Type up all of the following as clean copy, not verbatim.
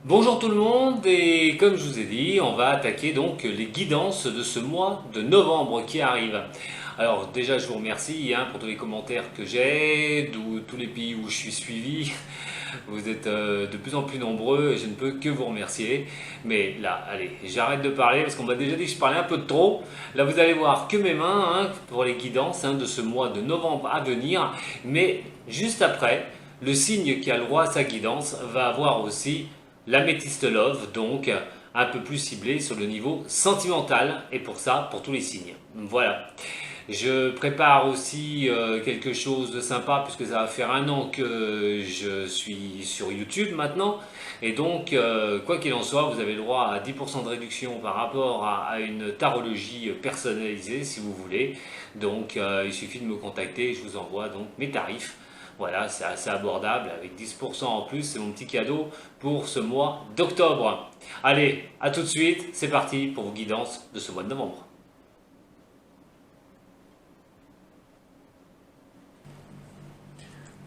Bonjour tout le monde et comme je vous ai dit, on va attaquer donc les guidances de ce mois de novembre qui arrive. Alors déjà je vous remercie pour tous les commentaires que j'ai, d'où tous les pays où je suis suivi. Vous êtes de plus en plus nombreux et je ne peux que vous remercier. Mais là, allez, j'arrête de parler parce qu'on m'a déjà dit que je parlais un peu de trop. Là vous allez voir que mes mains pour les guidances de ce mois de novembre à venir. Mais juste après, le signe qui a le droit à sa guidance va avoir aussi l'améthyste love, donc un peu plus ciblé sur le niveau sentimental, et pour ça, pour tous les signes. Voilà. Je prépare aussi quelque chose de sympa, puisque ça va faire un an que je suis sur YouTube maintenant. Et donc, quoi qu'il en soit, vous avez le droit à 10% de réduction par rapport à une tarologie personnalisée, si vous voulez. Donc, il suffit de me contacter et je vous envoie donc mes tarifs. Voilà, c'est assez abordable avec 10% en plus, c'est mon petit cadeau pour ce mois d'octobre. Allez, à tout de suite, c'est parti pour vos guidances de ce mois de novembre.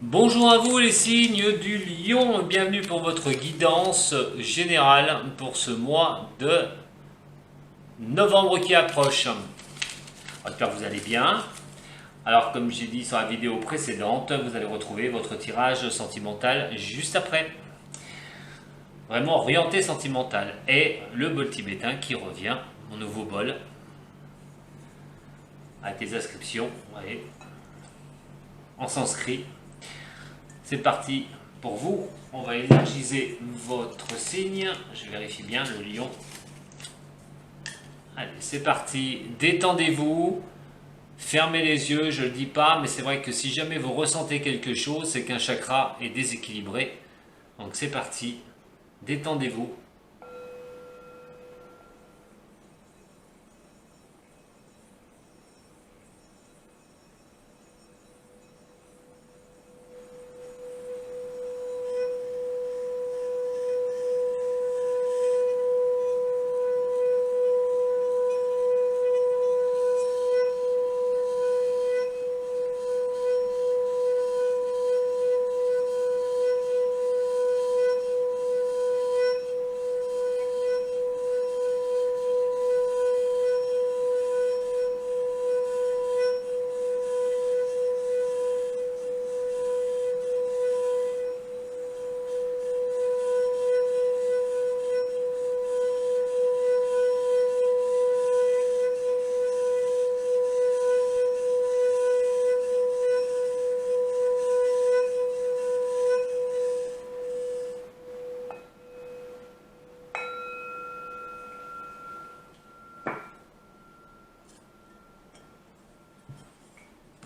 Bonjour à vous les signes du lion, bienvenue pour votre guidance générale pour ce mois de novembre qui approche. J'espère que vous allez bien. Alors comme j'ai dit sur la vidéo précédente, vous allez retrouver votre tirage sentimental juste après. Vraiment orienté sentimental. Et le bol tibétain qui revient, mon nouveau bol. Avec les inscriptions, voyez, en sanskrit. C'est parti pour vous. On va énergiser votre signe. Je vérifie bien le lion. Allez, c'est parti. Détendez-vous. Fermez les yeux, je ne le dis pas, mais c'est vrai que si jamais vous ressentez quelque chose, c'est qu'un chakra est déséquilibré. Donc c'est parti. Détendez-vous.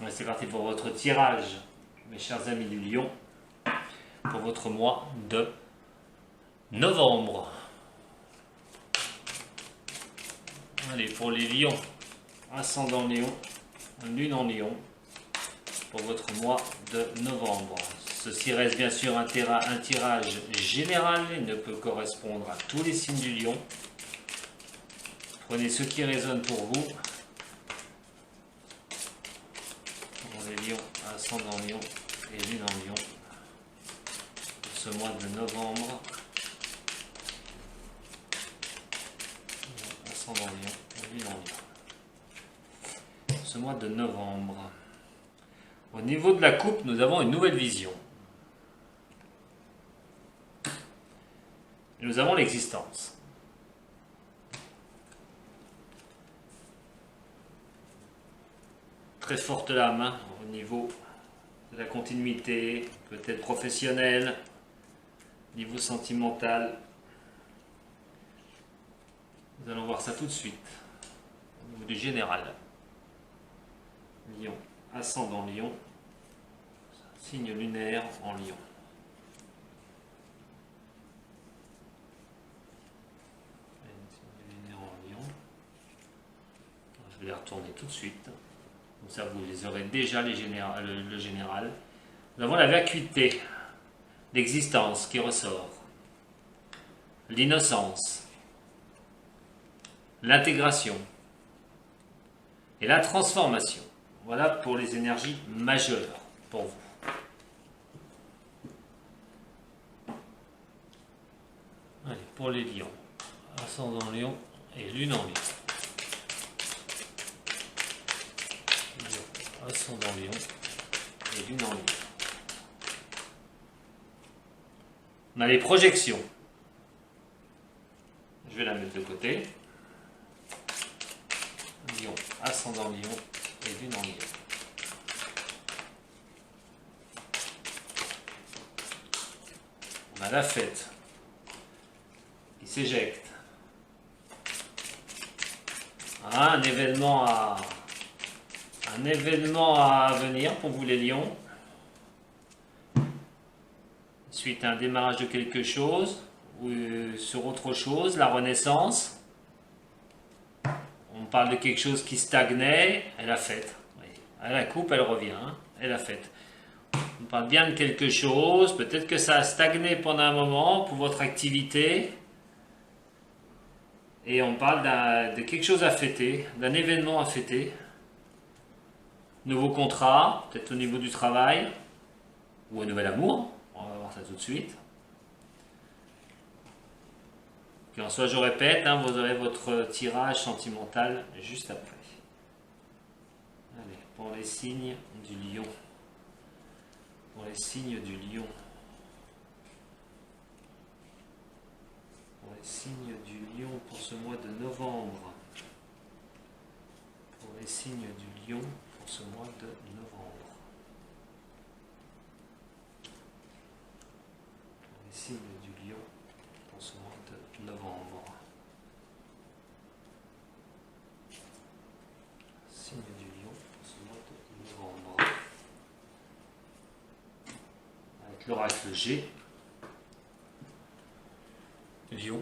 C'est parti pour votre tirage, mes chers amis du lion, pour votre mois de novembre. Allez, pour les lions, ascendant lion, lune en lion, pour votre mois de novembre. Ceci reste bien sûr un tirage général, il ne peut correspondre à tous les signes du lion. Prenez ce qui résonne pour vous. Pour les lions, ascendant lion et lune en lion, pour ce mois de novembre. Ascendant lion et lune en lion. Ce mois de novembre. Au niveau de la coupe, nous avons une nouvelle vision. Nous avons l'existence. Très forte lame au niveau de la continuité, peut-être professionnelle, niveau sentimental. Nous allons voir ça tout de suite. Au niveau du général. Lion, ascendant lion, signe lunaire en lion. Je vais les retourner tout de suite. Comme ça, vous les aurez déjà, le général. Nous avons la vacuité, l'existence qui ressort, l'innocence, l'intégration et la transformation. Voilà pour les énergies majeures pour vous. pour les lions. Ascendant lion et lune en lion. Lion, ascendant lion et lune en lion. On a les projections. Je vais la mettre de côté. Lion, ascendant lion et lune en lion. On a la fête qui s'éjecte. Un événement à venir pour vous les lions. Suite à un démarrage de quelque chose ou sur autre chose, la renaissance. On parle de quelque chose qui stagnait, elle a fait. À la coupe, elle revient, hein, elle a fait. On parle bien de quelque chose, peut-être que ça a stagné pendant un moment pour votre activité. Et on parle de quelque chose à fêter, d'un événement à fêter. Nouveau contrat, peut-être au niveau du travail, ou un nouvel amour. On va voir ça tout de suite. Qu'en soit, je répète, hein, vous aurez votre tirage sentimental juste après. Allez, pour les signes du lion. Pour les signes du lion. Pour les signes du lion pour ce mois de novembre. Pour les signes du lion pour ce mois de novembre. Pour les signes du lion pour ce mois de novembre. Signe du lion pour ce mois de novembre. Avec l'oracle G. Lion,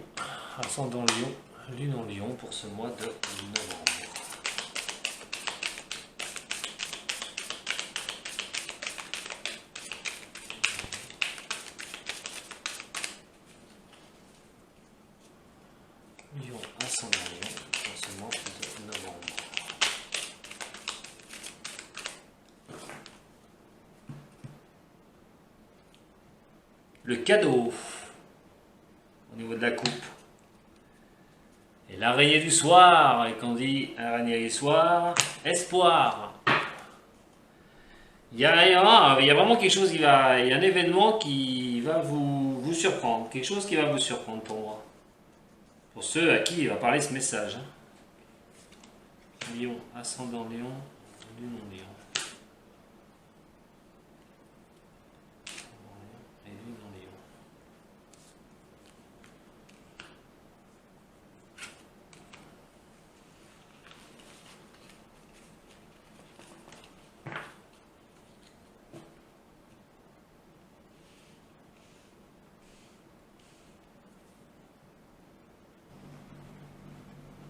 ascendant lion, lune en lion pour ce mois de novembre. Lion, ascendant lion pour ce mois de novembre. Le cadeau au niveau de la coupe. Et l'araignée du soir, et qu'on dit araignée du soir, espoir. Il y a vraiment quelque chose il y a un événement qui va vous surprendre, quelque chose qui va vous surprendre pour moi. Pour ceux à qui il va parler ce message. Lion, ascendant lion, lune en lion. Et lune en lion.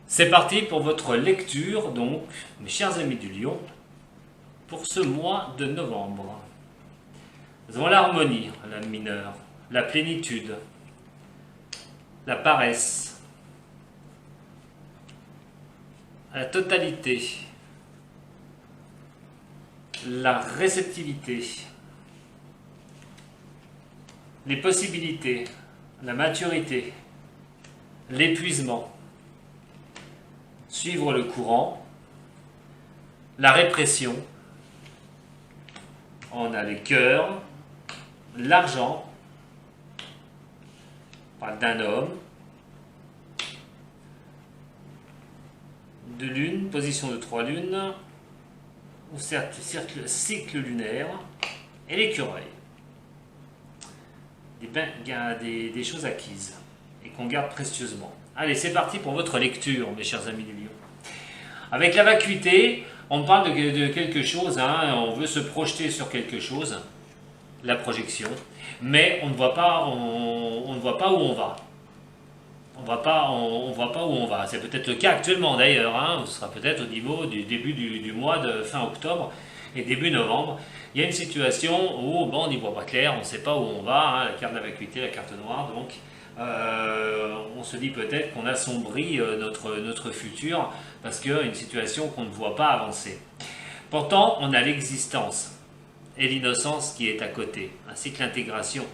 C'est parti pour votre lecture, donc, mes chers amis du lion, pour ce mois de novembre. Nous avons l'harmonie, la mineure, la plénitude, la paresse, la totalité, la réceptivité, les possibilités, la maturité, l'épuisement, suivre le courant, la répression, on a les cœurs, l'argent, on parle d'un homme, de lune, position de 3 lunes, ou cycle lunaire, et l'écureuil. Des choses acquises et qu'on garde précieusement. Allez, c'est parti pour votre lecture, mes chers amis du lion. Avec la vacuité, on parle de quelque chose, hein, on veut se projeter sur quelque chose, la projection, mais on ne voit pas, on ne voit pas où on va. On voit pas où on va. C'est peut-être le cas actuellement d'ailleurs, hein, ce sera peut-être au niveau du début du mois de fin octobre et début novembre. Il y a une situation où bon, on n'y voit pas clair, on ne sait pas où on va, hein, la carte de la vacuité, la carte noire, donc on se dit peut-être qu'on assombrit notre futur parce qu'il y a une situation qu'on ne voit pas avancer. Pourtant, on a l'existence et l'innocence qui est à côté, ainsi que l'intégration.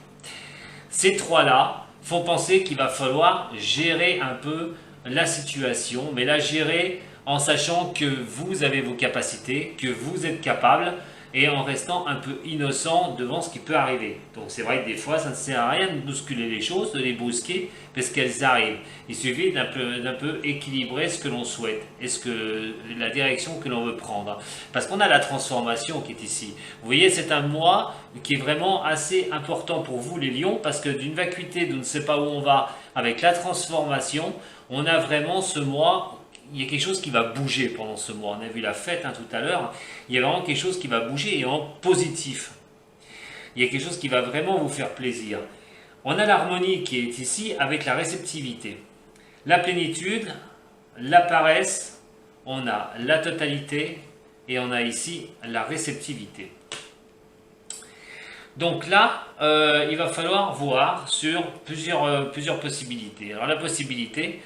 Ces trois-là font penser qu'il va falloir gérer un peu la situation, mais la gérer en sachant que vous avez vos capacités, que vous êtes capable, et en restant un peu innocent devant ce qui peut arriver. Donc c'est vrai que des fois, ça ne sert à rien de bousculer les choses, de les brusquer, parce qu'elles arrivent. Il suffit d'un peu équilibrer ce que l'on souhaite, et la direction que l'on veut prendre. Parce qu'on a la transformation qui est ici. Vous voyez, c'est un mois qui est vraiment assez important pour vous les lions, parce que d'une vacuité d'on ne sait pas où on va, avec la transformation, on a vraiment ce mois. Il y a quelque chose qui va bouger pendant ce mois. On a vu la fête tout à l'heure. Il y a vraiment quelque chose qui va bouger et en positif. Il y a quelque chose qui va vraiment vous faire plaisir. On a l'harmonie qui est ici avec la réceptivité. La plénitude, la paresse, on a la totalité et on a ici la réceptivité. Donc là, il va falloir voir sur plusieurs possibilités. Alors la possibilité,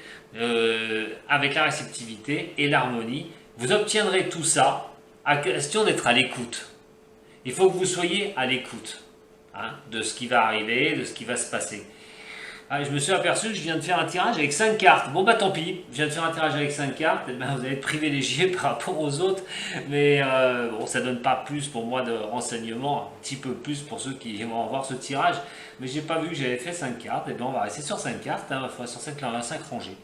avec la réceptivité et l'harmonie, vous obtiendrez tout ça à question d'être à l'écoute. Il faut que vous soyez à l'écoute de ce qui va arriver, de ce qui va se passer. Je me suis aperçu que je viens de faire un tirage avec 5 cartes. Bon bah tant pis, je viens de faire un tirage avec 5 cartes, vous allez être privilégié par rapport aux autres, mais bon, ça ne donne pas plus pour moi de renseignements, un petit peu plus pour ceux qui vont voir ce tirage, mais j'ai pas vu que j'avais fait 5 cartes, et bien on va rester sur 5 cartes, sur 5 rangées.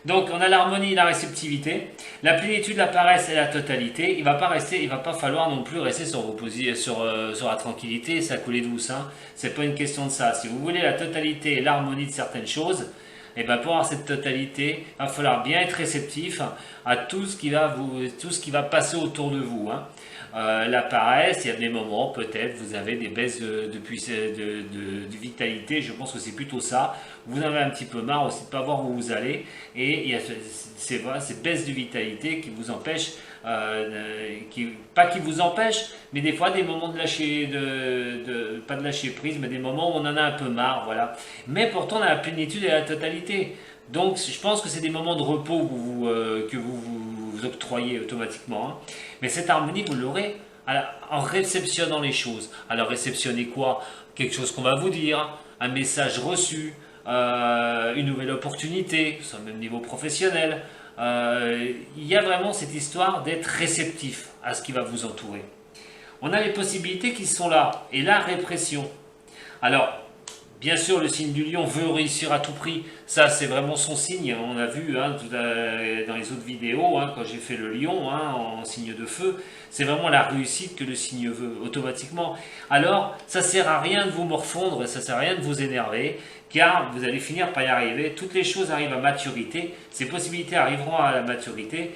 Donc on a l'harmonie et la réceptivité, la plénitude, la paresse et la totalité. Il va pas falloir non plus rester sur la tranquillité et sa coulée douce. C'est pas une question de ça. Si vous voulez la totalité et l'harmonie de certaines choses, et bien pour avoir cette totalité, il va falloir bien être réceptif à tout ce qui va passer autour de vous. La paresse, il y a des moments, peut-être, vous avez des baisses de vitalité, je pense que c'est plutôt ça. Vous en avez un petit peu marre aussi de ne pas voir où vous allez, et il y a ces baisses de vitalité qui vous empêchent, pas qui vous empêchent, mais des fois des moments de lâcher, pas de lâcher prise, mais des moments où on en a un peu marre, voilà. Mais pourtant on a la plénitude et la totalité. Donc je pense que c'est des moments de repos que vous octroyez automatiquement. Mais cette harmonie, vous l'aurez en réceptionnant les choses. Alors réceptionnez quoi? Quelque chose qu'on va vous dire, un message reçu, une nouvelle opportunité, sur le même niveau professionnel. Il y a vraiment cette histoire d'être réceptif à ce qui va vous entourer. On a les possibilités qui sont là, et la répression. Alors, bien sûr, le signe du lion veut réussir à tout prix. Ça, c'est vraiment son signe. On a vu dans les autres vidéos, quand j'ai fait le lion en signe de feu, c'est vraiment la réussite que le signe veut automatiquement. Alors, ça ne sert à rien de vous morfondre, ça ne sert à rien de vous énerver, car vous allez finir par y arriver. Toutes les choses arrivent à maturité. Ces possibilités arriveront à la maturité.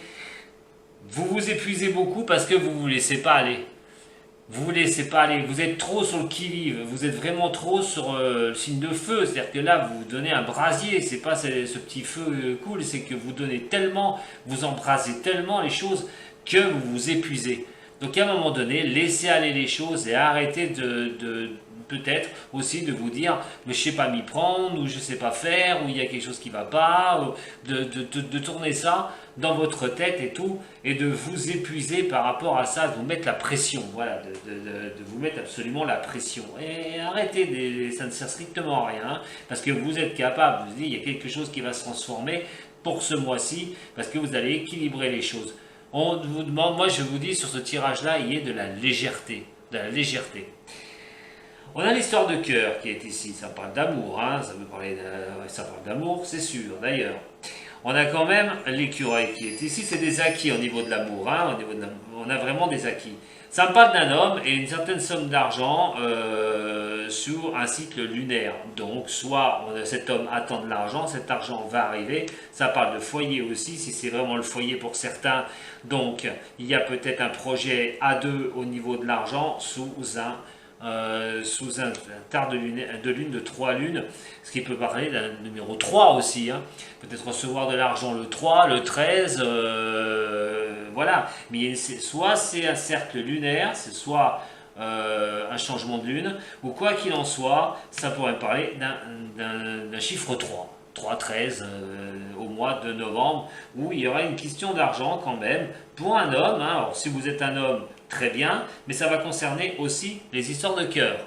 Vous vous épuisez beaucoup parce que vous ne vous laissez pas aller. Vous ne vous laissez pas aller, vous êtes trop sur le qui-vive, vous êtes vraiment trop sur le signe de feu, c'est-à-dire que là vous donnez un brasier, c'est pas ce petit feu cool, c'est que vous donnez tellement, vous embrasez tellement les choses que vous vous épuisez. Donc à un moment donné, laissez aller les choses et arrêtez peut-être aussi de vous dire mais je sais pas m'y prendre, ou je sais pas faire, ou il y a quelque chose qui va pas, de tourner ça dans votre tête et tout, et de vous épuiser par rapport à ça, de vous mettre la pression, voilà, de vous mettre absolument la pression. Et arrêtez, ça ne sert strictement à rien, parce que vous êtes capable, vous dites, il y a quelque chose qui va se transformer pour ce mois-ci, parce que vous allez équilibrer les choses. On vous demande, moi je vous dis, sur ce tirage-là, il y a de la légèreté, On a l'histoire de cœur qui est ici, ça parle d'amour, ça parle d'amour, c'est sûr, d'ailleurs. On a quand même l'écureuil qui est ici, c'est des acquis au niveau de l'amour, on a vraiment des acquis. Ça me parle d'un homme et une certaine somme d'argent sur un cycle lunaire. Donc, soit cet homme attend de l'argent, cet argent va arriver. Ça parle de foyer aussi, si c'est vraiment le foyer pour certains. Donc, il y a peut-être un projet à deux au niveau de l'argent sous un quart de lune de 3 lunes, ce qui peut parler d'un numéro 3 aussi, peut-être recevoir de l'argent le 3, le 13, voilà, mais soit c'est un cercle lunaire, c'est soit un changement de lune, ou quoi qu'il en soit, ça pourrait parler d'un chiffre 3. 3-13 au mois de novembre, où il y aura une question d'argent quand même pour un homme. Alors si vous êtes un homme, très bien, mais ça va concerner aussi les histoires de cœur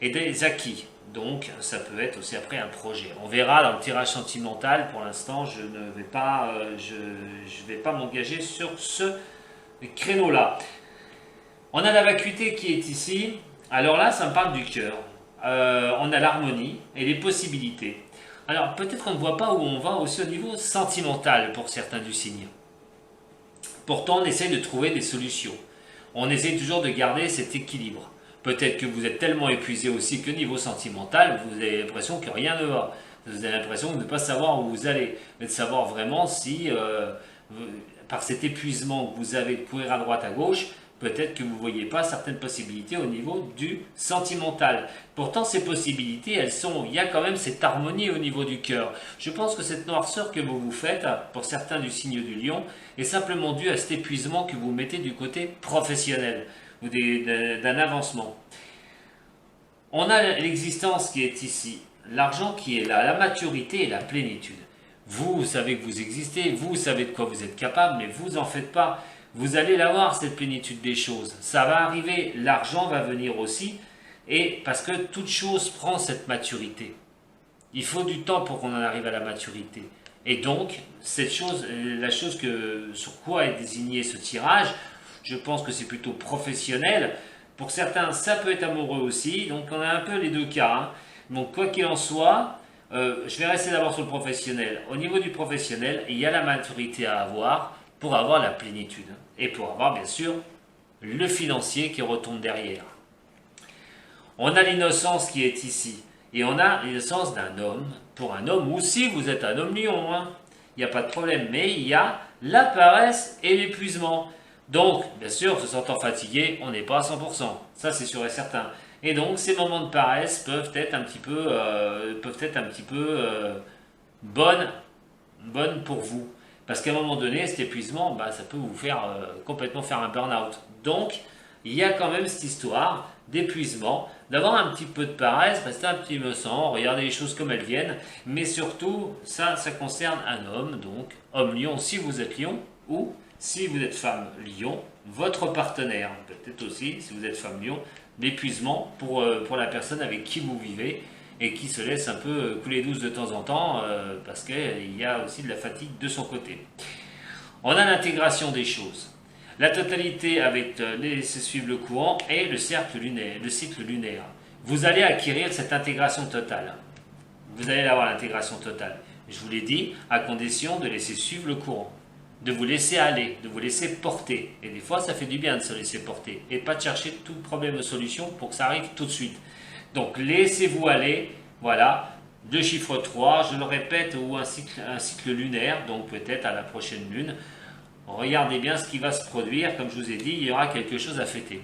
et des acquis. Donc ça peut être aussi après un projet. On verra dans le tirage sentimental, pour l'instant je ne vais pas, je vais pas m'engager sur ce créneau-là. On a la vacuité qui est ici. Alors là, ça me parle du cœur. On a l'harmonie et les possibilités. Alors peut-être qu'on ne voit pas où on va aussi au niveau sentimental pour certains du signe. Pourtant, on essaie de trouver des solutions. On essaie toujours de garder cet équilibre. Peut-être que vous êtes tellement épuisé aussi que niveau sentimental, vous avez l'impression que rien ne va. Vous avez l'impression de ne pas savoir où vous allez, mais de savoir vraiment si, par cet épuisement que vous avez de courir à droite à gauche, peut-être que vous ne voyez pas certaines possibilités au niveau du sentimental. Pourtant, ces possibilités, il y a quand même cette harmonie au niveau du cœur. Je pense que cette noirceur que vous vous faites, pour certains du signe du lion, est simplement due à cet épuisement que vous mettez du côté professionnel ou d'un avancement. On a l'existence qui est ici, l'argent qui est là, la maturité et la plénitude. Vous savez que vous existez, vous savez de quoi vous êtes capable, mais vous en faites pas. Vous allez l'avoir, cette plénitude des choses. Ça va arriver, l'argent va venir aussi, et parce que toute chose prend cette maturité. Il faut du temps pour qu'on en arrive à la maturité. Et donc, la chose sur quoi est désigné ce tirage, je pense que c'est plutôt professionnel. Pour certains, ça peut être amoureux aussi. Donc, on a un peu les deux cas. Hein. Donc, quoi qu'il en soit, je vais rester d'abord sur le professionnel. Au niveau du professionnel, il y a la maturité à avoir pour avoir la plénitude. Et pour avoir, bien sûr, le financier qui retombe derrière. On a l'innocence qui est ici. Et on a l'innocence d'un homme. Pour un homme, ou si vous êtes un homme lion, hein, il n'y a pas de problème. Mais il y a la paresse et l'épuisement. Donc, bien sûr, se sentant fatigué, on n'est pas à 100%. Ça, c'est sûr et certain. Et donc, ces moments de paresse peuvent être un petit peu, bonnes pour vous. Parce qu'à un moment donné, cet épuisement, ça peut vous faire complètement faire un burn-out. Donc, il y a quand même cette histoire d'épuisement, d'avoir un petit peu de paresse, rester un petit peu sans, regarder les choses comme elles viennent. Mais surtout, ça concerne un homme, donc homme lion si vous êtes lion, ou si vous êtes femme lion, votre partenaire. Peut-être aussi, si vous êtes femme lion, l'épuisement pour la personne avec qui vous vivez et qui se laisse un peu couler douce de temps en temps parce qu'il y a aussi de la fatigue de son côté. On a l'intégration des choses. La totalité avec laisser suivre le courant et le cycle lunaire. Vous allez acquérir cette intégration totale. Vous allez avoir l'intégration totale. Je vous l'ai dit, à condition de laisser suivre le courant. De vous laisser aller, de vous laisser porter. Et des fois, ça fait du bien de se laisser porter. Et pas de chercher tout problème de solution pour que ça arrive tout de suite. Donc, laissez-vous aller. Voilà. Le chiffre 3, je le répète, ou un cycle lunaire. Donc, peut-être à la prochaine lune. Regardez bien ce qui va se produire. Comme je vous ai dit, il y aura quelque chose à fêter.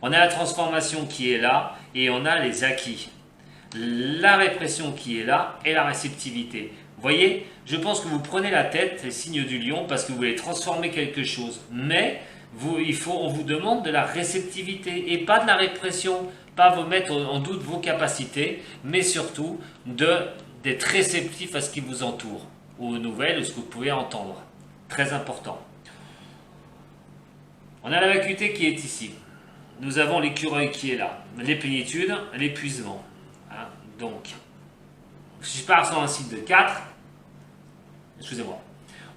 On a la transformation qui est là. Et on a les acquis. La répression qui est là et la réceptivité. Vous voyez, je pense que vous prenez la tête, les signes du lion, parce que vous voulez transformer quelque chose. Mais on vous demande de la réceptivité et pas de la répression, pas vous mettre en doute vos capacités, mais surtout d'être réceptif à ce qui vous entoure, aux nouvelles, ou ce que vous pouvez entendre. Très important. On a la vacuité qui est ici. Nous avons l'écureuil qui est là. Les plénitudes, l'épuisement. Hein, donc, si je pars sur un cycle de 4, excusez-moi,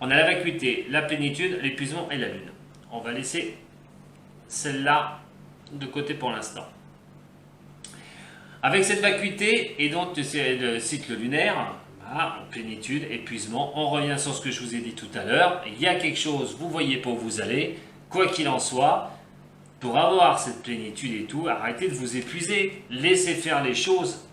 on a la vacuité, la plénitude, l'épuisement et la lune. On va laisser celle-là de côté pour l'instant. Avec cette vacuité et donc le cycle lunaire, plénitude, épuisement, on revient sur ce que je vous ai dit tout à l'heure. Il y a quelque chose, vous voyez pas où vous allez, quoi qu'il en soit, pour avoir cette plénitude et tout, arrêtez de vous épuiser, laissez faire les choses.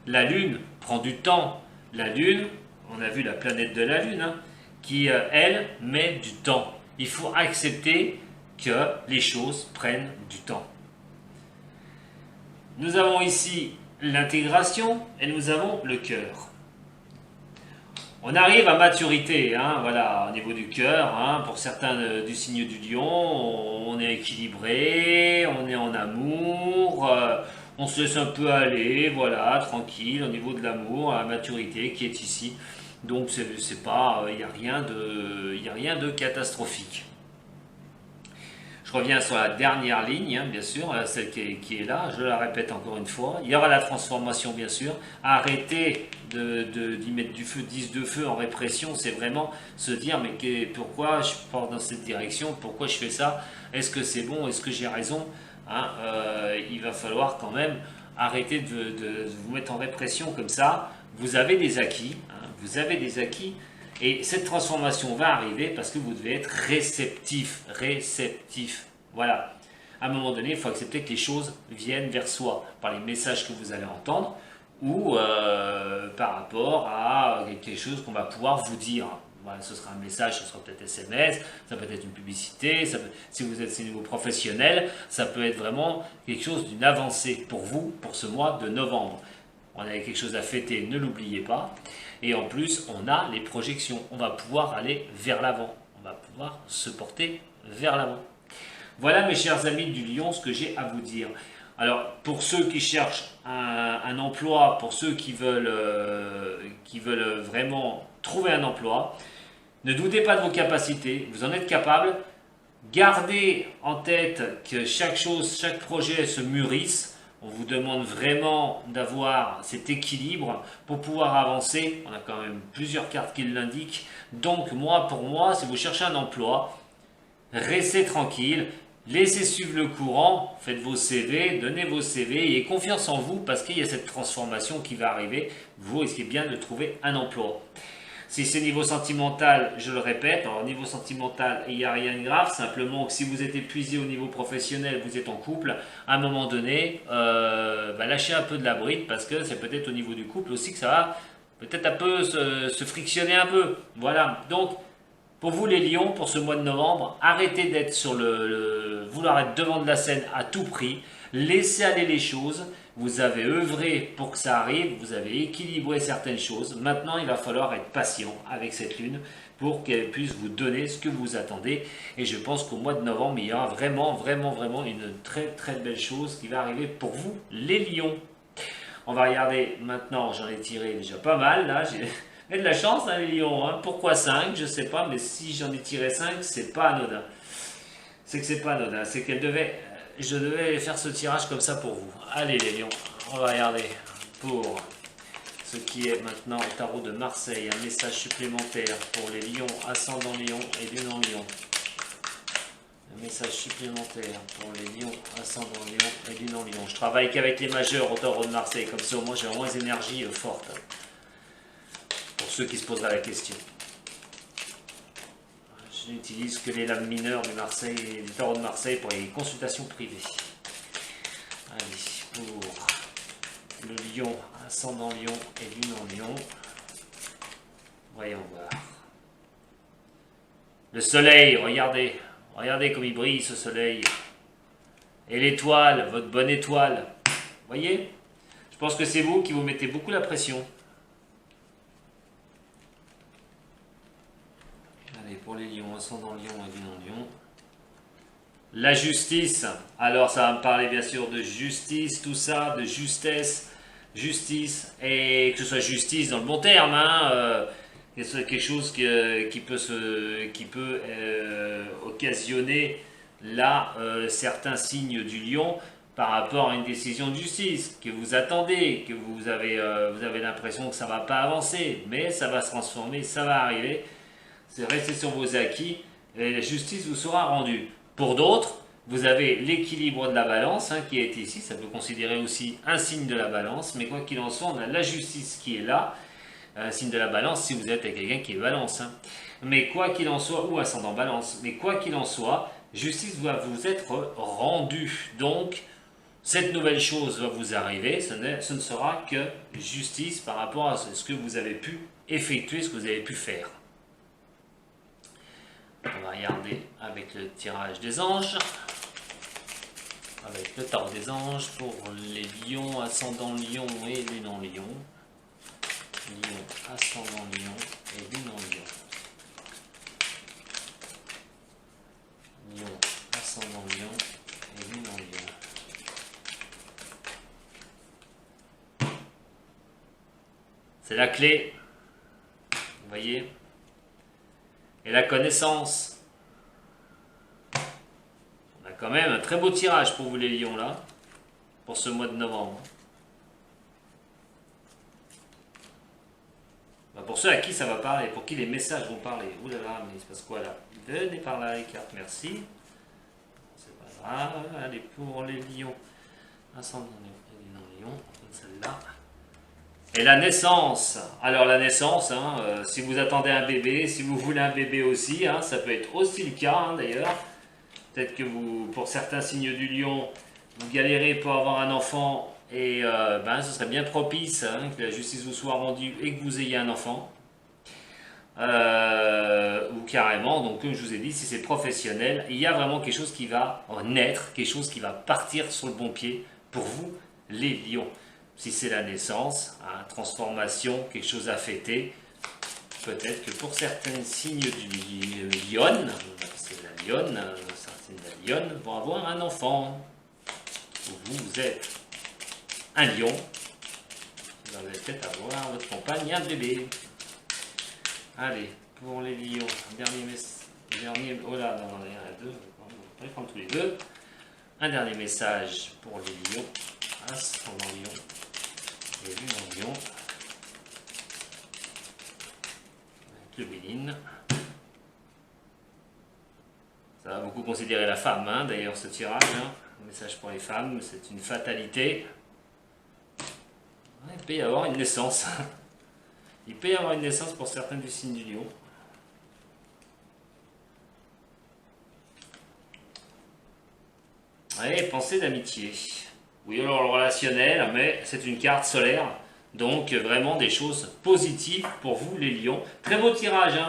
La lune prend du temps. La lune, on a vu la planète de la lune, qui, elle, met du temps. Il faut accepter que les choses prennent du temps. Nous avons ici l'intégration et nous avons le cœur. On arrive à maturité, voilà, au niveau du cœur. Pour certains du signe du lion, on est équilibré, on est en amour, on se laisse un peu aller, voilà, tranquille, au niveau de l'amour, la maturité qui est ici. Donc il n'y a rien de catastrophique. Je reviens sur la dernière ligne, hein, bien sûr, celle qui est là, je la répète encore une fois. Il y aura la transformation, bien sûr. Arrêtez d'y mettre du feu, 10 de feu en répression, c'est vraiment se dire, mais pourquoi je pars dans cette direction, pourquoi je fais ça, est-ce que c'est bon, est-ce que j'ai raison, hein, il va falloir quand même arrêter de vous mettre en répression comme ça. Vous avez des acquis, hein, vous avez des acquis. Et cette transformation va arriver parce que vous devez être réceptif, réceptif. Voilà. À un moment donné, il faut accepter que les choses viennent vers soi par les messages que vous allez entendre ou par rapport à quelque chose qu'on va pouvoir vous dire. Voilà, ce sera un message, ce sera peut-être SMS, ça peut être une publicité, si vous êtes ces nouveaux professionnels, ça peut être vraiment quelque chose d'une avancée pour vous, pour ce mois de novembre. On avait quelque chose à fêter, ne l'oubliez pas. Et en plus, on a les projections. On va pouvoir aller vers l'avant. On va pouvoir se porter vers l'avant. Voilà mes chers amis du Lion, ce que j'ai à vous dire. Alors, pour ceux qui cherchent un emploi, pour ceux qui veulent vraiment trouver un emploi, ne doutez pas de vos capacités, vous en êtes capable. Gardez en tête que chaque chose, chaque projet se mûrisse. On vous demande vraiment d'avoir cet équilibre pour pouvoir avancer. On a quand même plusieurs cartes qui l'indiquent. Donc pour moi, si vous cherchez un emploi, restez tranquille, laissez suivre le courant, faites vos CV, donnez vos CV, ayez confiance en vous parce qu'il y a cette transformation qui va arriver. Vous risquez bien de trouver un emploi. Si c'est niveau sentimental, je le répète, alors au niveau sentimental, il n'y a rien de grave, simplement que si vous êtes épuisé au niveau professionnel, vous êtes en couple, à un moment donné, lâchez un peu de la bride parce que c'est peut-être au niveau du couple aussi que ça va peut-être un peu se frictionner un peu. Voilà, donc pour vous les lions, pour ce mois de novembre, arrêtez d'être sur vouloir être devant de la scène à tout prix, laissez aller les choses. Vous avez œuvré pour que ça arrive, vous avez équilibré certaines choses. Maintenant, il va falloir être patient avec cette lune pour qu'elle puisse vous donner ce que vous attendez. Et je pense qu'au mois de novembre, il y aura vraiment une très très belle chose qui va arriver pour vous, les lions. On va regarder maintenant, j'en ai tiré déjà pas mal là. J'ai de la chance, hein, les lions. Hein. Pourquoi 5? Je sais pas, mais si j'en ai tiré 5, c'est pas anodin. C'est que c'est pas anodin, c'est je devais faire ce tirage comme ça pour vous. Allez les lions, on va regarder pour ce qui est maintenant au tarot de Marseille, un message supplémentaire pour les lions, ascendant lion et lune en lion. Un message supplémentaire pour les lions, ascendant lion et lune en lion. Je travaille qu'avec les majeurs au tarot de Marseille, comme ça au moins j'ai moins d'énergie forte. Pour ceux qui se poseraient la question. Je n'utilise que les lames mineures du Marseille et du tarot de Marseille pour les consultations privées. Allez, pour le lion, ascendant lion et lune en lion. Voyons voir. Le soleil, regardez. Regardez comme il brille ce soleil. Et l'étoile, votre bonne étoile. Voyez? Je pense que c'est vous qui vous mettez beaucoup la pression. Allez, pour les lions, ascendant lion et lune en lion. La justice. Alors, ça va me parler bien sûr de justice, tout ça, de justesse, justice, et que ce soit justice dans le bon terme, hein, que ce soit quelque chose qui peut occasionner là certains signes du lion par rapport à une décision de justice que vous attendez, que vous avez l'impression que ça ne va pas avancer, mais ça va se transformer, ça va arriver. C'est rester sur vos acquis et la justice vous sera rendue. Pour d'autres, vous avez l'équilibre de la balance hein, qui est ici, ça peut considérer aussi un signe de la balance, mais quoi qu'il en soit, on a la justice qui est là, un signe de la balance si vous êtes avec quelqu'un qui est balance. Hein. Mais quoi qu'il en soit, ou ascendant balance, mais quoi qu'il en soit, justice va vous être rendue. Donc, cette nouvelle chose va vous arriver, ce ne sera que justice par rapport à ce que vous avez pu effectuer, ce que vous avez pu faire. On va regarder avec le tirage des anges, avec le tarot des anges pour les lions, ascendant lion et lune en lion. Lion, ascendant lion et lune en lion. Lion, ascendant lion et lune en lion. C'est la clé, vous voyez. Et la connaissance. quand même un très beau tirage pour vous les lions là, pour ce mois de novembre. Bah, pour ceux à qui ça va parler, pour qui les messages vont parler. Ouh là là, mais il se passe quoi là? Venez par là les cartes, merci. C'est pas grave, allez pour les lions. Incendie dans lion, celle-là. Et la naissance. Alors la naissance, si vous attendez un bébé, si vous voulez un bébé aussi, ça peut être aussi le cas d'ailleurs. Peut-être que vous, pour certains signes du lion, vous galérez pour avoir un enfant et ce serait bien propice que la justice vous soit rendue et que vous ayez un enfant. Ou carrément, donc comme je vous ai dit, si c'est professionnel, il y a vraiment quelque chose qui va naître, quelque chose qui va partir sur le bon pied pour vous, les lions. Si c'est la naissance, transformation, quelque chose à fêter, peut-être que pour certains signes du lion, c'est la lionne, certaines lionnes vont avoir un enfant. Vous êtes un lion, vous allez peut-être avoir votre compagne un bébé. Allez, pour les lions, dernier, oh là, non, il y en a deux, on va prendre tous les deux. Un dernier message pour les lions, ascendant lion, et lunan lion, avec le béline. Ça va beaucoup considérer la femme, d'ailleurs, ce tirage. Un message pour les femmes, c'est une fatalité. Il peut y avoir une naissance. Il peut y avoir une naissance pour certains du signe du lion. Allez, pensée d'amitié. Oui, alors le relationnel, mais c'est une carte solaire. Donc vraiment des choses positives pour vous les lions. Très beau tirage,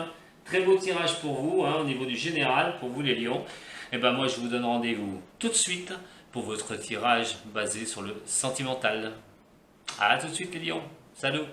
Très beau tirage pour vous, au niveau du général, pour vous les lions. Et ben moi je vous donne rendez-vous tout de suite pour votre tirage basé sur le sentimental. A tout de suite les lions. Salut!